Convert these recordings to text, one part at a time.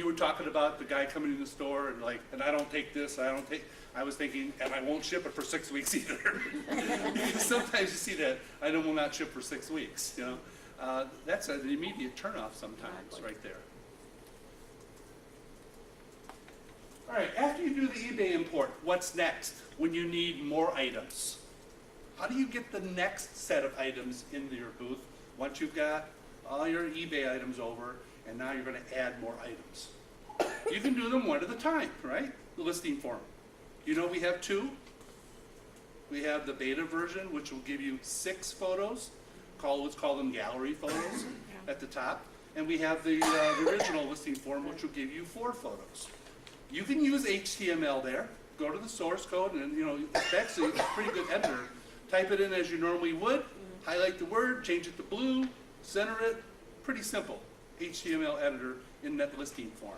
you were talking about the guy coming in the store and like, and I don't take this, I was thinking, and I won't ship it for 6 weeks either. Sometimes you see that, I will not ship for 6 weeks, you know. That's an immediate turnoff sometimes, right there. All right, after you do the eBay import, what's next when you need more items? How do you get the next set of items into your booth once you've got all your eBay items over and now you're going to add more items? You can do them one at a time, right? The listing form. You know we have 2. We have the beta version, which will give you 6 photos. Let's call them gallery photos at the top. And we have the original listing form, which will give you 4 photos. You can use HTML there. Go to the source code, and you know it's actually a pretty good editor. Type it in as you normally would. Highlight the word, change it to blue, center it. Pretty simple HTML editor in that listing form.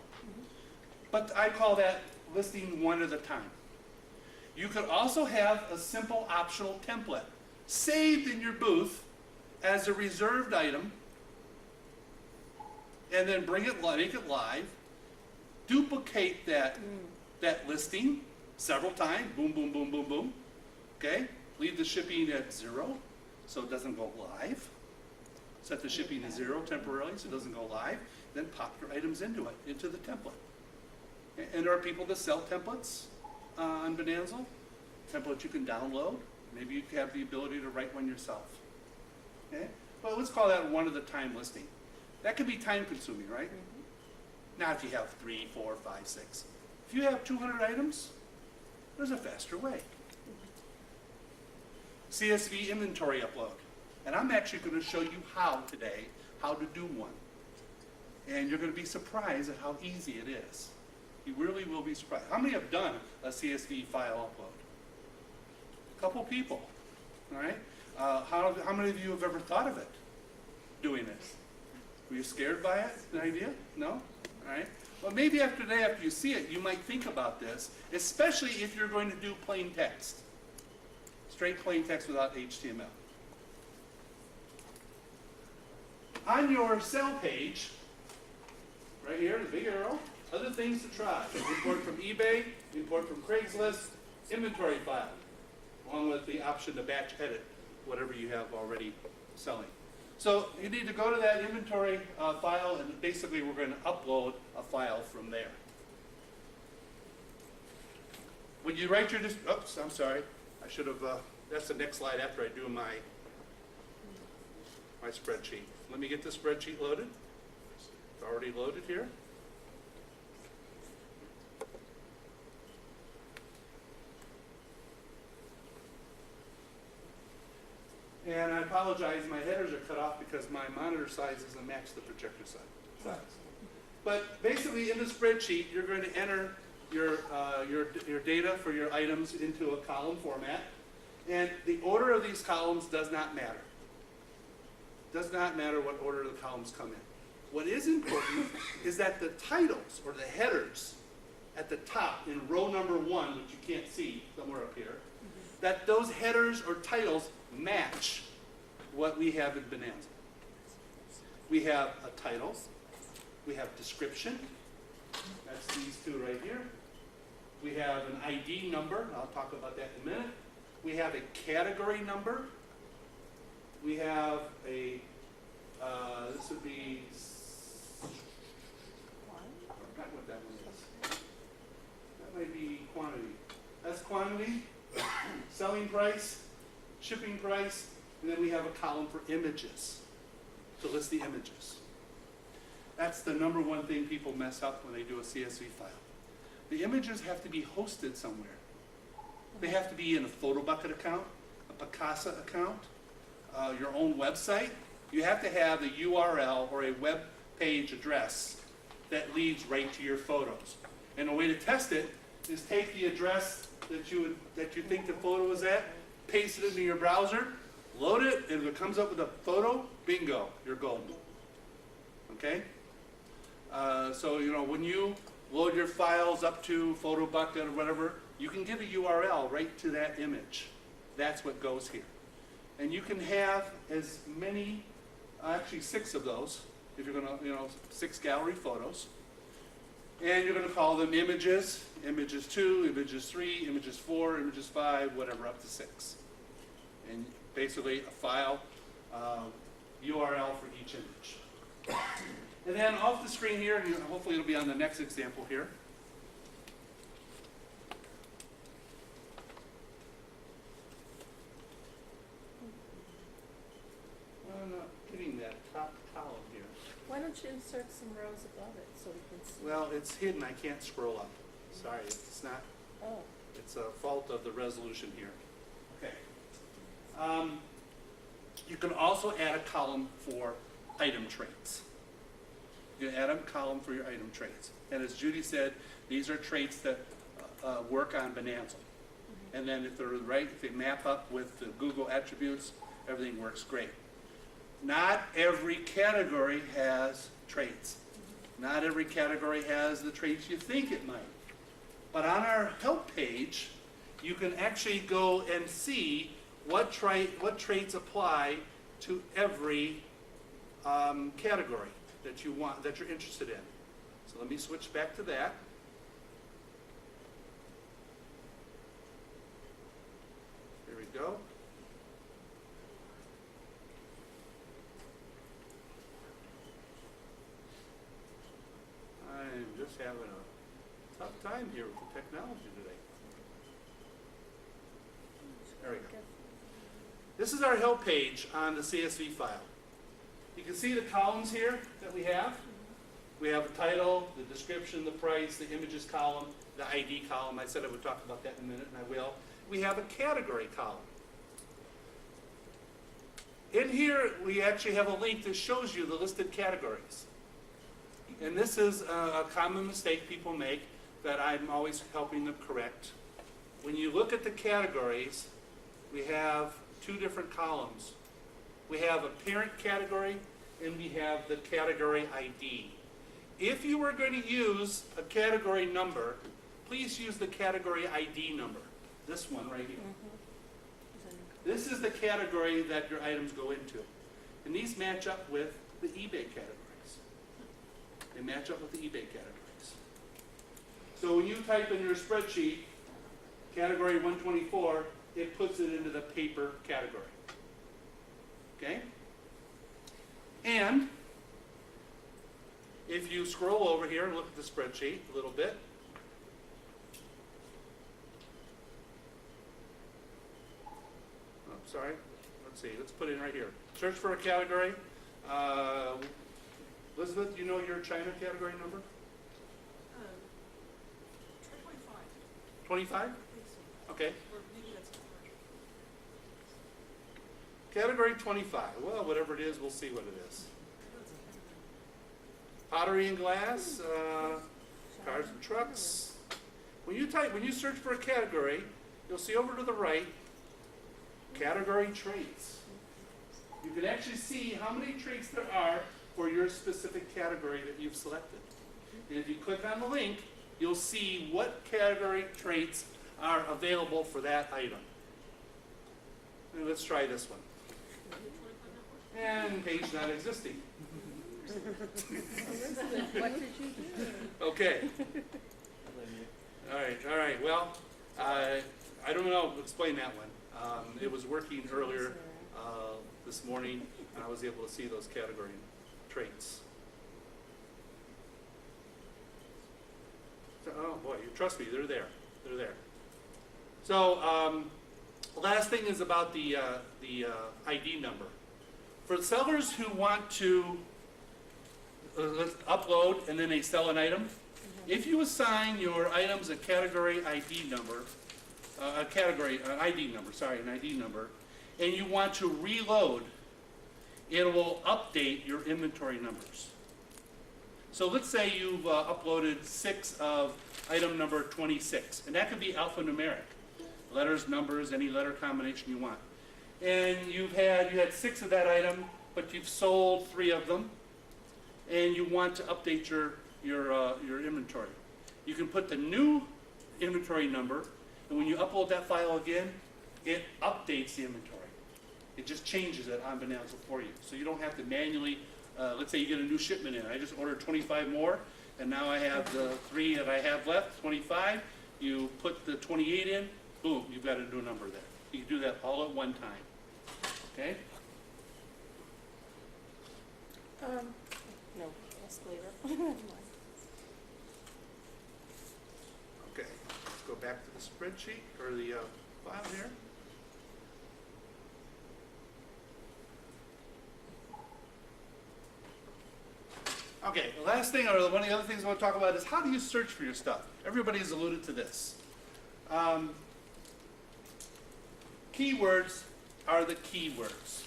But I call that listing one at a time. You could also have a simple optional template saved in your booth as a reserved item, and then make it live. Duplicate that listing several times, boom, boom, boom, boom, boom, okay? Leave the shipping at 0 so it doesn't go live. Set the shipping to 0 temporarily so it doesn't go live. Then pop your items into the template. And there are people that sell templates on Bonanza, templates you can download. Maybe you have the ability to write one yourself. Okay? Well, let's call that one at a time listing. That could be time consuming, right? Now if you have 3, 4, 5, 6. If you have 200 items, there's a faster way. CSV inventory upload. And I'm actually going to show you how today, how to do one. And you're going to be surprised at how easy it is. You really will be surprised. How many have done a CSV file upload? A couple people, all right? How many of you have ever thought of it, doing this? Were you scared by it, the idea? No? All right. Well, maybe after today, after you see it, you might think about this, especially if you're going to do plain text. Straight plain text without HTML. On your sell page, right here, the big arrow, other things to try. Import from eBay, import from Craigslist, inventory file, along with the option to batch edit whatever you have already selling. So you need to go to that inventory file, and basically we're going to upload a file from there. When you write your, oops, I'm sorry, I should have, that's the next slide after I do my spreadsheet. Let me get the spreadsheet loaded. It's already loaded here. And I apologize, my headers are cut off because my monitor size doesn't match the projector size. But basically in the spreadsheet, you're going to enter your data for your items into a column format. And the order of these columns does not matter. Does not matter what order the columns come in. What is important is that the titles or the headers at the top in row number 1, which you can't see somewhere up here, that those headers or titles match what we have in Bonanza. We have a title, we have description, that's these two right here. We have an ID number, I'll talk about that in a minute. We have a category number. We have a, this would be, I forgot what that one is. That might be quantity. That's quantity, selling price, shipping price, and then we have a column for images to list the images. That's the number one thing people mess up when they do a CSV file. The images have to be hosted somewhere. They have to be in a PhotoBucket account, a Picasa account, your own website. You have to have a URL or a web page address that leads right to your photos. And a way to test it is take the address that you think the photo is at, paste it into your browser, load it, and if it comes up with a photo, bingo, you're golden. Okay? So you know when you load your files up to PhotoBucket or whatever, you can give a URL right to that image. That's what goes here. And you can have as many, actually 6 of those, if you're going to, 6 gallery photos. And you're going to call them images, images 2, images 3, images 4, images 5, whatever, up to 6. And basically a file URL for each image. And then off the screen here, and hopefully it'll be on the next example here. I'm not hitting that top column here. Why don't you insert some rows above it so we can see? Well, it's hidden. I can't scroll up. Sorry, it's not. Oh, It's a fault of the resolution here. Okay. You can also add a column for item traits. You can add a column for your item traits. And as Judy said, these are traits that work on Bonanza. And then if they're right, if they map up with the Google attributes, everything works great. Not every category has traits. Not every category has the traits you think it might. But on our help page, you can actually go and see what traits apply to every category that you want, that you're interested in. So let me switch back to that. Here we go. I'm just having a tough time here with the technology today. There we go. This is our help page on the CSV file. You can see the columns here that we have. We have a title, the description, the price, the images column, the ID column. I said I would talk about that in a minute, and I will. We have a category column. In here, we actually have a link that shows you the listed categories. And this is a common mistake people make that I'm always helping them correct. When you look at the categories, we have two different columns. We have a parent category and we have the category ID. If you were going to use a category number, please use the category ID number. This one right here. This is the category that your items go into. And these match up with the eBay categories. They match up with the eBay categories. So when you type in your spreadsheet, category 124, it puts it into the paper category. Okay? And if you scroll over here and look at the spreadsheet a little bit, oh, sorry, let's see, let's put it in right here. Search for a category. Elizabeth, do you know your China category number? 25. 25? Okay. Category 25. Well, whatever it is, we'll see what it is. Pottery and glass, cars and trucks. When you search for a category, you'll see over to the right, category traits. You can actually see how many traits there are for your specific category that you've selected. And if you click on the link, you'll see what category traits are available for that item. And let's try this one. And page not existing. what did you do? Okay. All right. Well, I don't know how to explain that one. It was working earlier this morning, and I was able to see those category traits. So, oh boy, you trust me, they're there. They're there. So the last thing is about the ID number. For sellers who want to upload and then they sell an item, if you assign your items a category ID number, an ID number, and you want to reload, it will update your inventory numbers. So let's say you've uploaded 6 of item number 26, and that could be alphanumeric, letters, numbers, any letter combination you want. And you had 6 of that item, but you've sold 3 of them, and you want to update your inventory. You can put the new inventory number, and when you upload that file again, it updates the inventory. It just changes it on Bonanza for you. So you don't have to manually, let's say you get a new shipment in. I just ordered 25 more. And now I have the 3 that I have left, 25. You put the 28 in, boom, you've got a new number there. You can do that all at one time. Okay? No, escalator. Okay, let's go back to the spreadsheet or the file here. Okay, the last thing, or one of the other things I want to talk about is how do you search for your stuff? Everybody's alluded to this. Keywords are the keywords.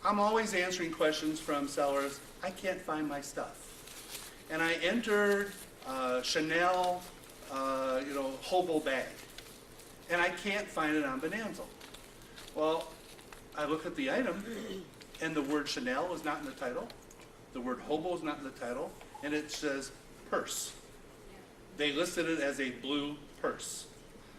I'm always answering questions from sellers. I can't find my stuff. And I entered Chanel, hobo bag. And I can't find it on Bonanza. Well, I look at the item, and the word Chanel is not in the title. The word hobo is not in the title, and it says purse. They listed it as a blue purse.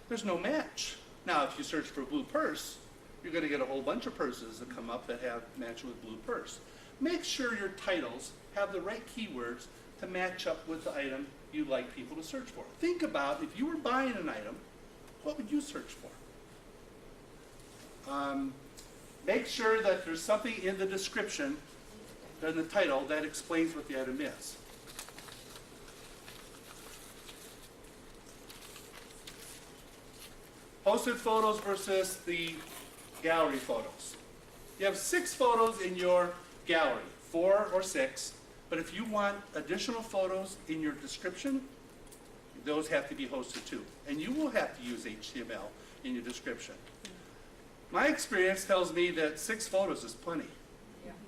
There's no match. Now, if you search for blue purse, you're going to get a whole bunch of purses that come up that have match with blue purse. Make sure your titles have the right keywords to match up with the item you'd like people to search for. Think about if you were buying an item, what would you search for? Make sure that there's something in the description, in the title, that explains what the item is. Posted photos versus the gallery photos. You have 6 photos in your gallery, 4 or 6, but if you want additional photos in your description, those have to be hosted too. And you will have to use HTML in your description. My experience tells me that 6 photos is plenty.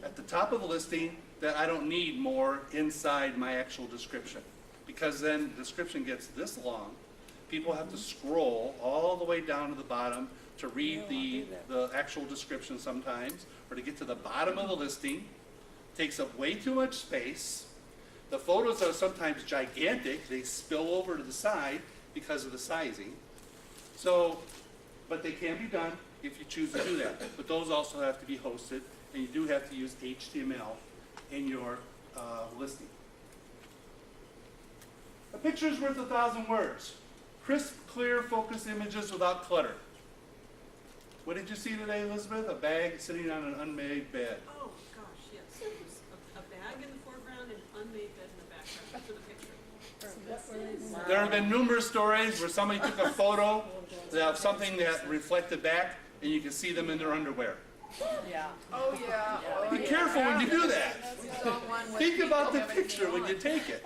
At the top of the listing, that I don't need more inside my actual description. Because then the description gets this long. People have to scroll all the way down to the bottom to read the actual description sometimes, or to get to the bottom of the listing. Takes up way too much space. The photos are sometimes gigantic. They spill over to the side because of the sizing. So, but they can be done if you choose to do that. But those also have to be hosted, and you do have to use HTML in your listing. A picture is worth 1,000 words. Crisp, clear, focused images without clutter. What did you see today, Elizabeth? A bag sitting on an unmade bed. Oh, gosh, yes. It was a bag in the foreground and unmade bed in the background for the picture. There have been numerous stories where somebody took a photo of something that reflected back, and you can see them in their underwear. Yeah. Oh, yeah. Be careful when you do that. Think about the picture when you take it.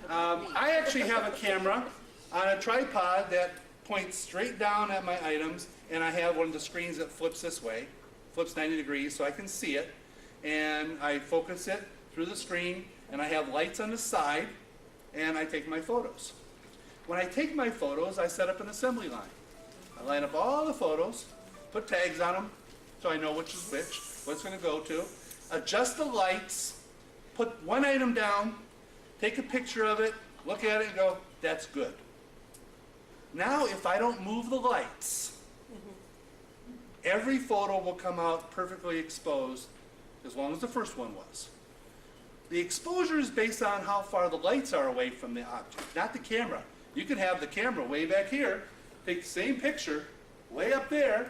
I actually have a camera on a tripod that points straight down at my items, and I have one of the screens that flips this way, flips 90 degrees so I can see it, and I focus it through the screen, and I have lights on the side, and I take my photos. When I take my photos, I set up an assembly line. I line up all the photos, put tags on them, so I know which is which, what it's going to go to, adjust the lights, put one item down, take a picture of it, look at it and go, that's good. Now if I don't move the lights, every photo will come out perfectly exposed as long as the first one was. The exposure is based on how far the lights are away from the object, not the camera. You can have the camera way back here, take the same picture, way up there,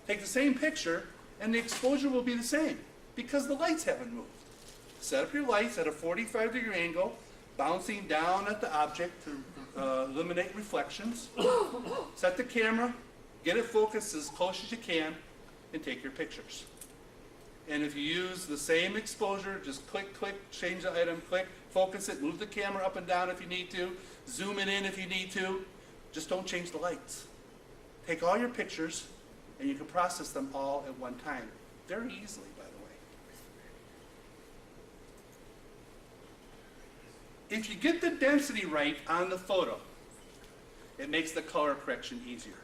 take the same picture, and the exposure will be the same because the lights haven't moved. Set up your lights at a 45-degree angle, bouncing down at the object to eliminate reflections. Set the camera, get it focused as close as you can, and take your pictures. And if you use the same exposure, just click, click, change the item, click, focus it, move the camera up and down if you need to, zoom it in if you need to. Just don't change the lights. Take all your pictures, and you can process them all at one time, very easily, by the way. If you get the density right on the photo, it makes the color correction easier.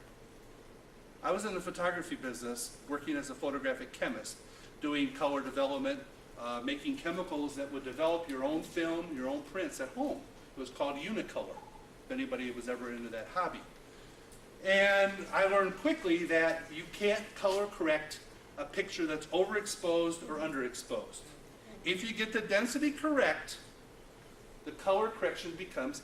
I was in the photography business, working as a photographic chemist, doing color development, making chemicals that would develop your own film, your own prints at home. It was called Unicolor, if anybody was ever into that hobby. And I learned quickly that you can't color correct a picture that's overexposed or underexposed. If you get the density correct, the color correction becomes